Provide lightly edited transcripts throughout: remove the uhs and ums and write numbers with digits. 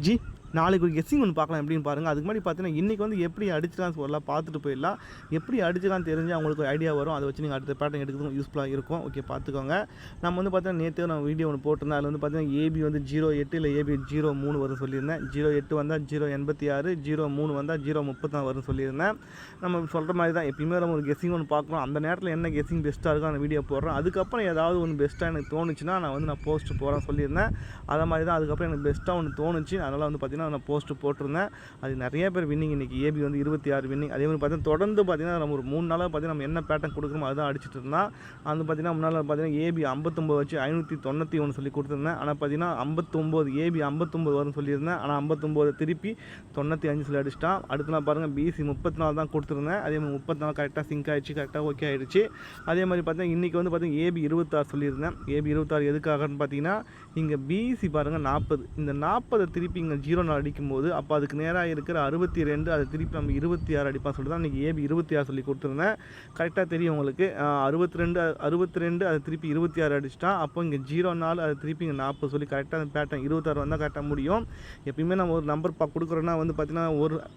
G நாளைக்கு ஒரு guessing ஒன்று பார்க்கலாம் எப்படின்னு பாருங்கள். அதுக்கு முன்னாடி பார்த்தீங்கன்னா இன்றைக்கி வந்து எப்படி அடிச்சிடலாம் சொல்லலாம் பார்த்துட்டு போயிடலாம். எப்படி அடிச்சிடலாம் தெரிஞ்சு அவங்களுக்கு ஒரு ஐடியா வரும். அதை வச்சு நீங்கள் அடுத்த பேட்டர்ன் எடுக்கிறதுக்கும் யூஸ்ஃபுல்லாக இருக்கும். ஓகே, பார்த்துக்கோங்க. நம்ம வந்து பார்த்தீங்கன்னா நேற்று நான் வீடியோ ஒன்று போட்டிருந்தேன். அதில் வந்து பார்த்தீங்கன்னா ஏபி வந்து 08 இல்லை ஏபி 03 வரும்னு சொல்லியிருந்தேன். 08 வந்தால் 086, 03 வந்தால் 034 வரும்னு சொல்லியிருந்தேன். நம்ம சொல்கிற மாதிரி தான் எப்பயுமே நம்ம ஒரு கெஸ்ஸிங் ஒன்று பார்க்குறோம். அந்த நேரத்தில் என்ன கெஸ்ஸிங் பெஸ்ட்டாக இருக்கும் அந்த வீடியோ போடுறேன். அதுக்கப்புறம் ஏதாவது ஒன்று பெஸ்ட்டாக எனக்கு தோணுச்சுன்னா நான் போஸ்ட்டு போகிறேன்னு சொல்லியிருந்தேன். அதை மாதிரி தான் அதுக்கப்புறம் எனக்கு பெஸ்ட்டாக ஒன்று தோணுச்சு. அதனால் வந்து பார்த்தீங்கன்னா நான் போஸ்ட்டு போட்டிருந்தேன். அது நிறைய பேர் வின்னிங். இன்றைக்கி ஏபி வந்து 26 வின்னிங். அதே மாதிரி பார்த்தீங்கன்னா தொடர்ந்து பார்த்தீங்கன்னா நம்ம ஒரு 3 நாளாக பார்த்தீங்கன்னா நம்ம என்ன பேட்டர்ன் கொடுக்குறோமோ அதுதான் அடிச்சிட்டு இருந்தால். அது பார்த்தீங்கன்னா முன்னால் பார்த்தீங்கன்னா ஏபி 59 வச்சு 591 சொல்லி கொடுத்துருந்தேன். ஆனால் பார்த்தீங்கன்னா 59 ஏபி 59 வரும்னு சொல்லியிருந்தேன். ஆனால் 59 திருப்பி 95 சொல்லி அடிச்சிட்டான். அடுத்த நாள் பாருங்கள் பிசி 34 தான் கொடுத்துருந்தேன். அதே மாதிரி 34 கரெக்டாக சிங்க் ஆகிடுச்சு, கரெக்டாக ஓகே ஆகிடுச்சு. அதே மாதிரி பார்த்தீங்கன்னா இன்றைக்கி வந்து பார்த்தீங்கன்னா ஏபி 26 சொல்லியிருந்தேன். ஏபி 26 எதுக்காகன்னு பார்த்தீங்கன்னா இங்கே பிசி பாருங்கள் 40. இந்த 40 திருப்பி இங்கே 0 அடிக்கும்போது அப்போ அதுக்கு நேராக இருக்கிற 62 அதை திருப்பி நம்ம 26 அடிப்பான்னு சொல்லிட்டு தான் இன்றைக்கி ஏபி 26 சொல்லி கொடுத்துருந்தேன். கரெக்டாக தெரியும் உங்களுக்கு. 62 அதை திருப்பி 26 அடிச்சிட்டான். அப்போ இங்கே 04 அதை திருப்பி இங்கே 40 சொல்லி கரெக்டாக அந்த பேட்டர்ன் 26 வந்தால் கரெக்டாக முடியும். எப்பயுமே நம்ம ஒரு நம்பர் கொடுக்குறோன்னா வந்து பார்த்திங்கன்னா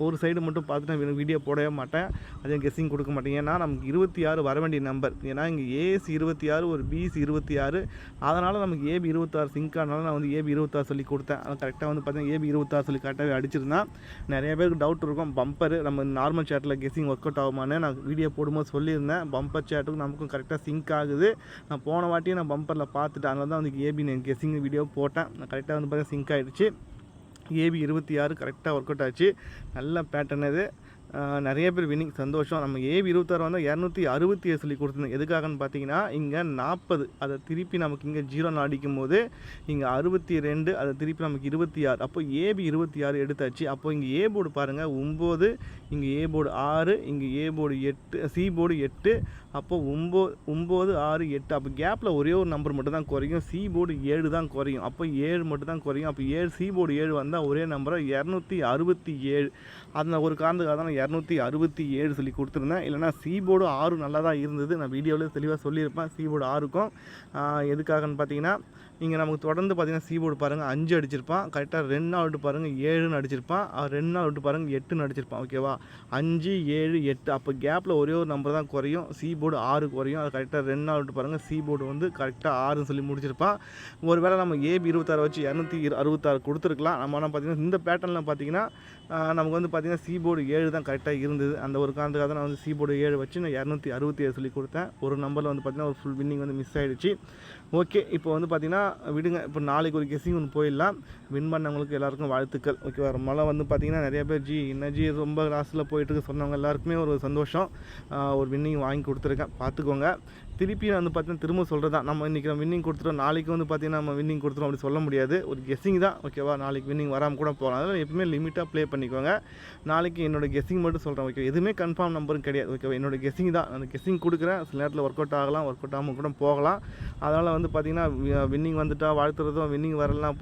ஒரு சைடு மட்டும் பார்த்துட்டு நான் வீடியோ போடவே மாட்டேன். அதே கெஸ்ஸிங் கொடுக்க மாட்டேன். ஏன்னா நமக்கு 26 வர வேண்டிய நம்பர். ஏன்னா இங்கே ஏசி 26 ஒரு பிசி 26. அதனால் நமக்கு ஏபி 26 சிங்க் ஆனாலும் நான் வந்து ஏபி 26 சொல்லி கொடுத்தேன். அது கரெக்டாக வந்து பார்த்தீங்கன்னா ஏபி 26 சொல்லி கரெக்டாகவே அடிச்சிருந்தேன். நிறைய பேருக்கு டவுட் இருக்கும் பம்பர் நம்ம நார்மல் சேட்டில் கெஸ்ஸிங் ஒர்க் அவுட் ஆகுமான்னு நான் வீடியோ போடும்போது சொல்லியிருந்தேன். பம்பர் சேட்டுக்கும் நமக்கும் கரெக்டாக சிங்க் ஆகுது. நான் போன வாட்டியும் நான் பம்பரில் பார்த்துட்டேன். அதனால தான் வந்து ஏபி நான் கெஸ்ஸிங் வீடியோ போட்டேன். நான் கரெக்டாக வந்து பார்த்தீங்கன்னா சிங்க் ஆகிடுச்சு. ஏபி 26 கரெக்டாக ஒர்க் அவுட் ஆச்சு. நல்ல பேட்டர்ன் இது. நிறைய பேர் வின்னிங், சந்தோஷம். நம்ம ஏபி 26 வந்து 267 சொல்லி கொடுத்துருந்தோம். எதுக்காகன்னு பார்த்தீங்கன்னா இங்கே 40 அதை திருப்பி நமக்கு இங்கே 0 அடிக்கும் போது இங்கே 62 அதை திருப்பி நமக்கு 26. அப்போ ஏபி 26 எடுத்தாச்சு. அப்போ இங்கே ஏ போர்டு பாருங்கள் 9, இங்கே ஏ போர்டு 6, இங்கே ஏ போர்டு 8, சி போர்டு 8. அப்போ 9, 6, 8. அப்போ கேப்பில் ஒரே ஒரு நம்பர் மட்டும் தான் குறையும். சி போர்டு 7 தான் குறையும். அப்போ 7 மட்டும் தான் குறையும். அப்போ 7 சி போர்டு 7 வந்தால் ஒரே நம்பரை 267. அந்த ஒரு காரணத்துக்காக தான் 267 சொல்லி கொடுத்துருந்தேன். இல்லைனா சி போர்டு 6 நல்லா தான் இருந்தது. நான் வீடியோவில் தெளிவாக சொல்லியிருப்பேன். சி போர்டு 6க்கும் எதுக்காகன்னு பார்த்தீங்கன்னா இங்கே நமக்கு தொடர்ந்து பார்த்தீங்கன்னா சி போர்டு பாருங்கள் 5 அடிச்சிருப்பான். கரெக்டாக 2 நாள் விட்டு பாருங்கள் 7ன்னு அடிச்சிருப்பான். 2 நாள் விட்டு பாருங்கள் 8ன்னு அடிச்சிருப்பான். ஓகேவா, 5, 7, 8. அப்போ கேப்பில் ஒரே ஒரு நம்பர் தான் குறையும். சி போர்டு 6 குறையும். அது கரெக்டாக 2 நாள் விட்டு பாருங்கள் சி போர்டு வந்து கரெக்டாக 6ன்னு சொல்லி முடிச்சிருப்பான். ஒரு வேளை நம்ம ஏபி 26 வச்சு 266 கொடுத்துருக்கலாம். நம்ம ஆனால் பார்த்தீங்கன்னா இந்த பேட்டர்னில் பார்த்தீங்கன்னா நமக்கு வந்து பார்த்திங்கன்னா சி போர்டு 7 தான் கரெக்டாக இருந்தது. அந்த ஒரு காரணத்துக்காக தான் நான் வந்து சி போர்டு 7 வச்சு நான் 267 சொல்லி கொடுத்தேன். ஒரு நம்பரில் வந்து பார்த்திங்கன்னா ஒரு ஃபுல் வின்னிங் வந்து மிஸ் ஆகிடுச்சு. ஓகே, இப்போ வந்து பார்த்திங்கன்னா விடுங்க. இப்போ நாளைக்கு ஒரு கெஸ்ஸிங் ஒன்று போயிடலாம். வின் பண்ணவங்களுக்கு எல்லாருக்கும் வாழ்த்துக்கள். ஓகேவா, மழை வந்து பார்த்திங்கன்னா நிறைய பேர் ஜி ரொம்ப லாஸில் போயிட்டுருக்கு சொன்னவங்க எல்லாருக்குமே ஒரு சந்தோஷம். ஒரு வின்னிங் வாங்கி கொடுத்துருக்கேன், பார்த்துக்கோங்க. திருப்பி வந்து பார்த்திங்கன்னா திரும்ப சொல்கிறது தான், நம்ம இன்றைக்கி நம்ம வின்னிங் கொடுத்துட்டோம் நாளைக்கு வந்து பார்த்திங்கன்னா நம்ம வின்னிங் கொடுத்துட்டோம் அப்படி சொல்ல முடியாது. ஒரு கெஸ்ஸிங் தான். ஓகேவா, நாளைக்கு வின்னிங் வராமல் கூட போகலாம். அதனால் எப்பவுமே லிமிட்டாக ப்ளே பண்ணிக்கோங்க. நாளைக்கு என்னோடய கெஸ்ஸிங் மட்டும் சொல்கிறேன். ஓகே, எதுவுமே கன்ஃபார்ம் நம்பரும் கிடையாது. ஓகேவா, என்னோடய கெஸ்ஸிங் தான். அந்த கெஸ்ஸிங் கொடுக்குறேன். சில நேரத்தில் ஒர்க் அவுட் ஆகலாம், ஒர்க் அவுட் ஆகாமல் கூட போகலாம். அதனால் வந்து பார்த்திங்கன்னா வின்னிங் வந்துட்டால் வாழ்த்துறதும், வின்னிங் வரலாம்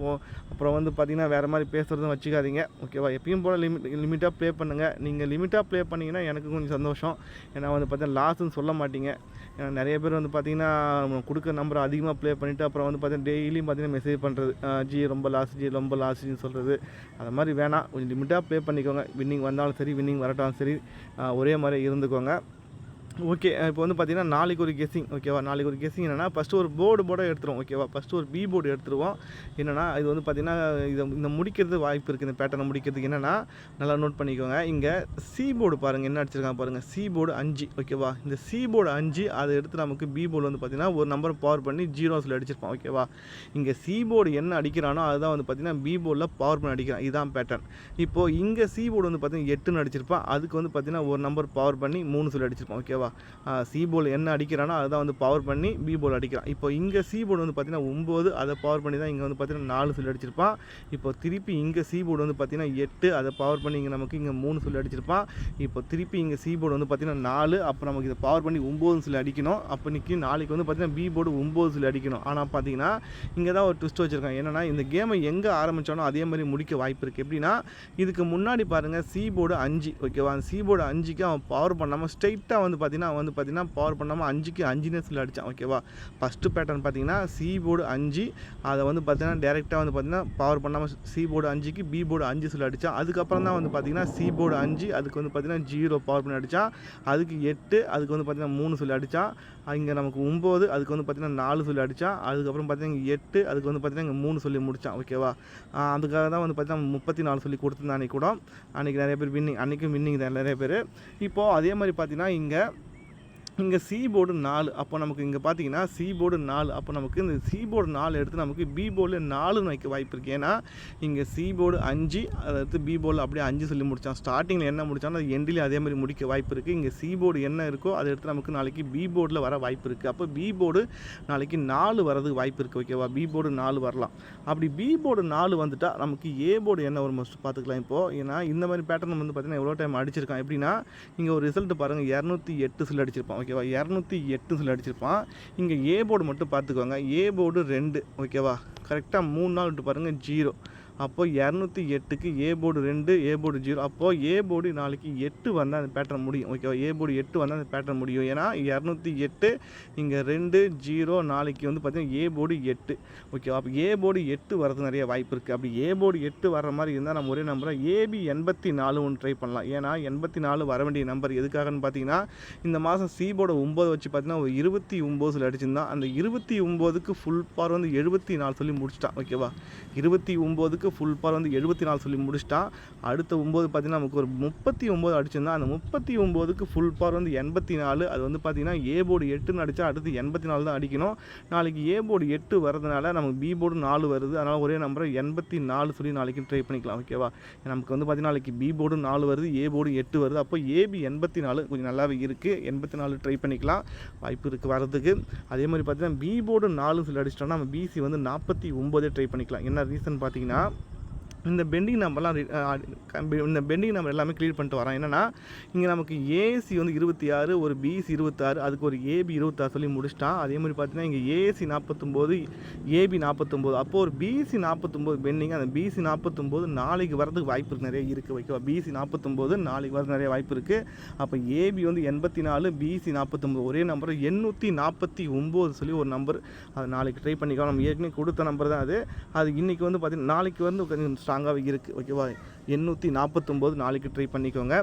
அப்புறம் வந்து பார்த்திங்கன்னா வேறு மாதிரி பேசுகிறதும் வச்சுக்காதீங்க. ஓகேவா, எப்பயும் போல் லிமிட்டாக ப்ளே பண்ணுங்கள். நீங்கள் லிமிட்டாக ப்ளே பண்ணிங்கன்னா எனக்கு கொஞ்சம் சந்தோஷம். ஏன்னா வந்து பார்த்தீங்கன்னா லாஸ்ன்னு சொல்ல மாட்டீங்க. ஏன்னா நிறைய பேர் வந்து பார்த்திங்கன்னா கொடுக்குற நம்பரை அதிகமாக ப்ளே பண்ணிவிட்டு அப்புறம் வந்து பார்த்திங்கன்னா டெய்லியும் பார்த்திங்கன்னா மெசேஜ் பண்ணுறது, ஜி ரொம்ப லாஸ்ட்னு சொல்கிறது. அது மாதிரி வேணாம். கொஞ்சம் லிமிட்டாக ப்ளே பண்ணிக்கோங்க. வின்னிங் வந்தாலும் சரி, வின்னிங் வரட்டாலும் சரி, ஒரே மாதிரி இருந்துக்கோங்க. ஓகே, இப்போ வந்து பார்த்திங்கன்னா நாளைக்கு ஒரு கெஸ்ஸிங். ஓகேவா, நாளைக்கு ஒரு கெஸ்ஸிங் என்னென்னா ஃபஸ்ட்டு ஒரு போர்டை எடுத்துருவோம். ஓகேவா, ஃபஸ்ட்டு ஒரு பி போர்டு எடுத்துருவோம். என்னென்னா இது வந்து பார்த்திங்கன்னா இந்த முடிக்கிறது வாய்ப்பு இருக்குது. இந்த பேட்டர்னை முடிக்கிறதுக்கு என்னென்னா நல்லா நோட் பண்ணிக்கோங்க. இங்கே சி போர்டு பாருங்கள் என்ன அடிச்சிருக்காங்க பாருங்கள். C board 5. ஓகேவா, இந்த சி போர்டு 5 அதை எடுத்து நமக்கு பி போர்டு வந்து பார்த்திங்கன்னா ஒரு நம்பர் பவர் பண்ணி 0 சொல்லி அடிச்சிருப்பான். ஓகேவா, இங்கே சி போர்டு என்ன அடிக்கிறானோ அதுதான் வந்து பார்த்திங்கன்னா பி போர்டில் பவர் பண்ணி அடிக்கிறான். இதுதான் பேட்டர்ன். இப்போது இங்கே சி போர்டு வந்து பார்த்திங்கன்னா 8ன்னு அடிச்சிருப்பான். அதுக்கு வந்து பார்த்திங்கன்னா ஒரு நம்பர் பவர் பண்ணி 3 சொல்லி அடிச்சிருப்பான். ஓகேவா, சி போர்டு என்ன அடிக்கிறானோ அதை தான் வந்து பவர் பண்ணி பி போர்டு அடிக்கிறான். இப்போ இங்கே சி போர்டு வந்து பார்த்திங்கன்னா 9 அதை பவர் பண்ணி தான் இங்கே வந்து பார்த்திங்கன்னா 4 சொல்லி அடிச்சிருப்பான். இப்போ திருப்பி இங்கே சி போர்டு வந்து பார்த்திங்கன்னா 8 அதை பவர் பண்ணி இங்கே நமக்கு இங்கே 3 சொல்லி அடிச்சிருப்பான். இப்போ திருப்பி இங்கே சி போர்டு வந்து பார்த்திங்கன்னா 4 அப்போ நமக்கு இதை பவர் பண்ணி 9 சொல்லி அடிக்கணும். அப்போ நாளைக்கு வந்து பார்த்திங்கன்னா பி போர்டு 9 சொல்லி அடிக்கணும். ஆனால் பார்த்திங்கன்னா இங்கே தான் ஒரு ட்விஸ்ட் வச்சுருக்காங்க. என்னென்னா இந்த கேமை எங்கே ஆரம்பித்தானோ அதே மாதிரி முடிக்க வாய்ப்பு இருக்குது. எப்படின்னா இதுக்கு முன்னாடி பாருங்கள் சி போர்டு 5. ஓகேவா, அந்த சி போர்டு 5க்கு அவன் பவர் பண்ணாமல் ஸ்ட்ரைட்டாக வந்து பார்த்திங்கன்னா பார்த்தீங்கன்னா அவன் வந்து பார்த்தீங்கன்னா பவர் பண்ணாமல் 5க்கு 5னே சொல்லி அடித்தான். ஓகேவா. ஃபஸ்ட்டு பேட்டர்ன் பார்த்தீங்கன்னா சி போர்டு 5, அதை வந்து பார்த்தீங்கன்னா டேரெக்டாக வந்து பார்த்தீங்கன்னா பவர் பண்ணாமல் சி போர்டு 5க்கு பி போர்டு 5 சொல்லி அடித்தான். அதுக்கப்புறம் தான் வந்து பார்த்தீங்கன்னா சி போர்டு 5, அதுக்கு வந்து பார்த்தீங்கன்னா 0 பவர் பண்ணி அடித்தான். அதுக்கு 8, அதுக்கு வந்து பார்த்தீங்கன்னா 3 சொல்லி அடித்தான். இங்கே நமக்கு 9, அதுக்கு வந்து பார்த்தீங்கன்னா 4 சொல்லி அடித்தான். அதுக்கப்புறம் பார்த்தீங்கன்னா இங்கே 8, அதுக்கு வந்து பார்த்தீங்கன்னா இங்கே 3 சொல்லி முடித்தான். ஓகேவா. அதுக்காக தான் வந்து பார்த்தீங்கன்னா 34 சொல்லி கொடுத்துருந்தான் அன்றைக்கி கூட. அன்றைக்கி நிறைய பேர் வின்னிங், அன்றைக்கும் வின்னிங் தான் நிறைய பேர். இப்போது அதே மாதிரி பார்த்தீங்கன்னா இங்கே சி போர்டு 4, அப்போ நமக்கு இங்கே பார்த்தீங்கன்னா சி போர்டு 4, அப்போ நமக்கு இந்த சி போர்டு 4 எடுத்து நமக்கு பி போர்டில் 4ன்னு வைக்க வாய்ப்பு இருக்குது. ஏன்னா இங்கே சி போர்டு 5, அதை எடுத்து பி போர்டில் அப்படியே 5 சொல்லி முடித்தான். ஸ்டார்டிங்கில் என்ன முடித்தானோ அது எண்டிலையும் அதே மாதிரி முடிக்க வாய்ப்பு இருக்குது. இங்கே சி போர்டு என்ன இருக்கோ அதை எடுத்து நமக்கு நாளைக்கு பி போர்டில் வர வாய்ப்பு இருக்குது. அப்போ பி போர்டு நாளைக்கு 4 வரதுக்கு வாய்ப்பு இருக்குது. ஓகேவா. பி போர்டு 4 வரலாம். அப்படி பி போர்டு 4 வந்துட்டால் நமக்கு ஏ போர்டு என்ன ஒரு மஸ்ட் பார்த்துக்கலாம். இப்போது ஏன்னா இந்த மாதிரி பேட்டர்ன் வந்து பார்த்தீங்கன்னா எவ்வளோ டைம் அடிச்சிருக்கான். எப்படின்னா இங்கே ஒரு ரிசல்ட் பாருங்கள், 208 சொல்லி அடிச்சிருப்பான். ஓகேவா. 208 சொல்லி அடிச்சிருப்பான். இங்கே ஏ போர்டு மட்டும் பார்த்துக்கோங்க. A board 2. ஓகேவா. கரெக்டாக 3 நாள் விட்டு பாருங்கள் 0. அப்போது 208க்கு ஏ போர்டு 2, ஏ போர்டு 0. அப்போது ஏ போர்டு நாளைக்கு 8 வந்தால் அந்த பேட்டர்ன் முடியும். ஓகேவா. ஏ போர்டு 8 வந்தால் அந்த பேட்டர்ன் முடியும். ஏன்னா 208 இங்கே 2 0 நாளைக்கு வந்து பார்த்தீங்கன்னா ஏ போர்டு 8. ஓகேவா. அப்போ ஏ போர்டு 8 வரது நிறைய வாய்ப்பு இருக்குது. அப்படி ஏ போர்டு 8 வர மாதிரி இருந்தால் நம்ம ஒரே நம்பரை ஏபி 84 ஒன்று ட்ரை பண்ணலாம். ஏன்னா 84 வர வேண்டிய நம்பர் எதுக்காகன்னு பார்த்தீங்கன்னா இந்த மாதம் சி போர்டு 9 வச்சு பார்த்தீங்கன்னா ஒரு 29 சொல்லி அடிச்சிருந்தான். அந்த 29க்கு ஃபுல் பார் வந்து 74 சொல்லி முடிச்சிட்டான். ஓகேவா. 29க்கு ஃபுல் பார் வந்து 74 சொல்லி முடிச்சிட்டான். அடுத்த 9 பார்த்தீங்கன்னா நமக்கு ஒரு 39 அடிச்சிருந்தா. அந்த 39க்கு ஃபுல் பார் வந்து 84. அது வந்து பார்த்தீங்கன்னா ஏ போர்டு 8ன்னு அடித்தா அடுத்து 84 தான் அடிக்கணும். நாளைக்கு ஏ போர்டு 8 வரதுனால நமக்கு பி போர்டு 4 வருது. அதனால் ஒரே நம்பரை 84 சொல்லி நாளைக்கு ட்ரை பண்ணிக்கலாம். ஓகேவா. நமக்கு வந்து பார்த்தீங்கன்னா நாளைக்கு பி போர்டு 4 வருது, ஏ போர்டு 8 வருது. அப்போ ஏபி 84 கொஞ்சம் நல்லாவே இருக்குது. 84 ட்ரை பண்ணிக்கலாம், வாய்ப்பு இருக்குது வரதுக்கு. அதே மாதிரி பார்த்தீங்கன்னா பி போர்டு 4 சொல்லி அடிச்சிட்டோம்னா நம்ம பிசி வந்து 49 ட்ரை பண்ணிக்கலாம். என்ன ரீசன் பார்த்தீங்கன்னா இந்த பெண்டிங் நம்பர்லாம் இந்த பெண்டிங் நம்பர் எல்லாமே கிளியர் பண்ணிட்டு வரான். என்னென்னா இங்கே நமக்கு ஏசி வந்து 26, ஒரு பிசி 26, அதுக்கு ஒரு ஏபி 26 சொல்லி முடிச்சிட்டான். அதே மாதிரி பார்த்தீங்கன்னா இங்கே ஏசி 49, ஏபி 49. அப்போது ஒரு பிசி 49 பெண்டிங். அந்த பிசி 49 நாளைக்கு வரதுக்கு வாய்ப்பு நிறைய இருக்குது. ஓகேவா. பிசி 49 நாளைக்கு வரது நிறைய வாய்ப்பு இருக்குது. அப்போ ஏபி வந்து 84, பிசி 49 ஒரே நம்பர் 849 சொல்லி ஒரு நம்பர். அது நாளைக்கு ட்ரை பண்ணிக்கலாம். நம்ம ஏற்கனவே கொடுத்த நம்பர் தான் அது இன்றைக்கி வந்து பார்த்திங்கன்னா நாளைக்கு வந்து கொஞ்சம் ஸ்ட்ராங்காகவே இருக்குது. ஓகேவா. 849 நாளைக்கு ட்ரை பண்ணிக்கோங்க.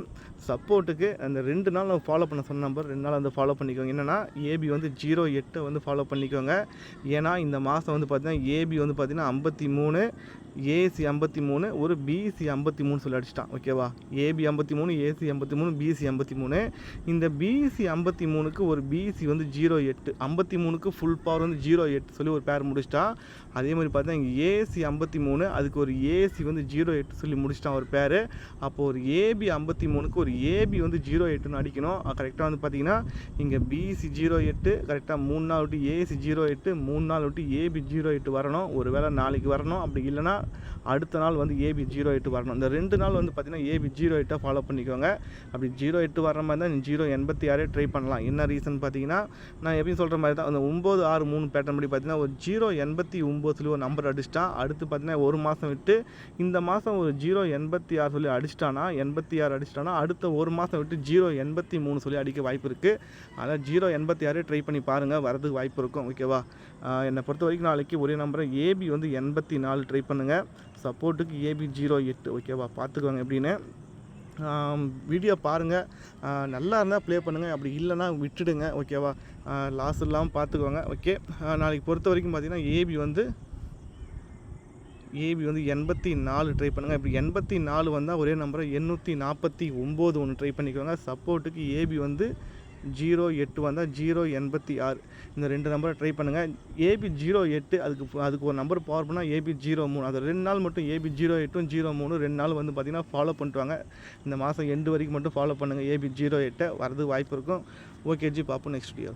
சப்போர்ட்டுக்கு அந்த 2 நாள் நம்ம ஃபாலோ பண்ண சொன்ன நம்பர் 2 நாள் வந்து ஃபாலோ பண்ணிக்கோங்க. என்னென்னா ஏபி வந்து 08 வந்து ஃபாலோ பண்ணிக்கோங்க. ஏன்னா இந்த மாதம் வந்து பார்த்திங்கன்னா ஏபி வந்து பார்த்திங்கன்னா 53, ஏசி 53, ஒரு பிசி 53 சொல்லி அடிச்சிட்டான். ஓகேவா. A B 53, A C 53, B C 53. இந்த பிசி 53க்கு ஒரு பிசி வந்து 08, 53க்கு ஃபுல் பவர் வந்து 08 சொல்லி ஒரு பேர் முடிச்சிட்டான். அதே மாதிரி பார்த்தா இங்கே ஏசி 53, அதுக்கு ஒரு ஏசி வந்து 08 சொல்லி முடிச்சிட்டான் ஒரு பேர். அப்போது ஒரு ஏபி 53க்கு ஒரு ஏபி வந்து 08ன்னு அடிக்கணும். கரெக்டாக வந்து பார்த்தீங்கன்னா இங்கே பிசி 08, கரெக்டாக 3 நாள் விட்டு ஏசி 08, 3 நாள் விட்டு ஏபி 08 வரணும். ஒரு வேளை நாளைக்கு வரணும். அப்படி இல்லைனா அடுத்த நாள் வந்து ஏபி 08 வரணும். இந்த 2 நாள் வந்து பார்த்தீங்கன்னா ஏபி 08 ஃபாலோ பண்ணிக்கோங்க. அப்படி 08 வர மாதிரி தான் 086 ட்ரை பண்ணலாம். என்ன ரீசன் பார்த்தீங்கன்னா நான் எப்பயும் சொல்கிற மாதிரி தான் அந்த 963 பேட்டர்ன் படி பார்த்தீங்கன்னா ஒரு 089 சொல்லி ஒரு நம்பர் அடிச்சிட்டான். அடுத்து பார்த்தீங்கன்னா ஒரு மாதம் விட்டு இந்த மாதம் ஒரு 086 சொல்லி அடிச்சிட்டானா 86 அடிச்சிட்டானா அடுத்த ஒரு மாதம் விட்டு 083 சொல்லி அடிக்க வாய்ப்பு இருக்குது. அதனால் 086 ட்ரை பண்ணி பாருங்கள், வரதுக்கு வாய்ப்பு இருக்கும். ஓகேவா. என்னை பொறுத்த வரைக்கும் நாளைக்கு ஒரே நம்பரை ஏபி வந்து 84 ட்ரை பண்ணுங்கள். சப்போர்ட்டுக்கு ஏபி 08. ஓகேவா. பார்த்துக்கோங்க எப்படின்னு. வீடியோ பாருங்கள், நல்லா இருந்தால் ப்ளே பண்ணுங்கள், அப்படி இல்லைன்னா விட்டுடுங்க. ஓகேவா. லாஸ் இல்லாமல் பார்த்துக்கோங்க. ஓகே. நாளைக்கு பொறுத்த வரைக்கும் பார்த்தீங்கன்னா ஏபி வந்து 84 ட்ரை பண்ணுங்கள். இப்படி 84 வந்தால் ஒரே நம்பரை 849 ஒன்று ட்ரை பண்ணிக்கோங்க. சப்போர்ட்டுக்கு ஏபி வந்து 08 வந்தால் 086 இந்த 2 நம்பரை ட்ரை பண்ணுங்கள். ஏபி 08 அதுக்கு ஒரு நம்பர் பவர் பண்ணால் ஏபி 03. அது 2 நாள் மட்டும் ஏபி 08 03 2 நாள் வந்து பார்த்திங்கன்னா ஃபாலோ பண்ணிட்டு வாங்க. இந்த மாதம் எண்டு வரைக்கும் மட்டும் ஃபாலோ பண்ணுங்கள். ஏபி 08 வரதுக்கு வாய்ப்பு இருக்கும். ஓகே ஜி, பார்ப்போம் நெக்ஸ்ட் வீடியோ.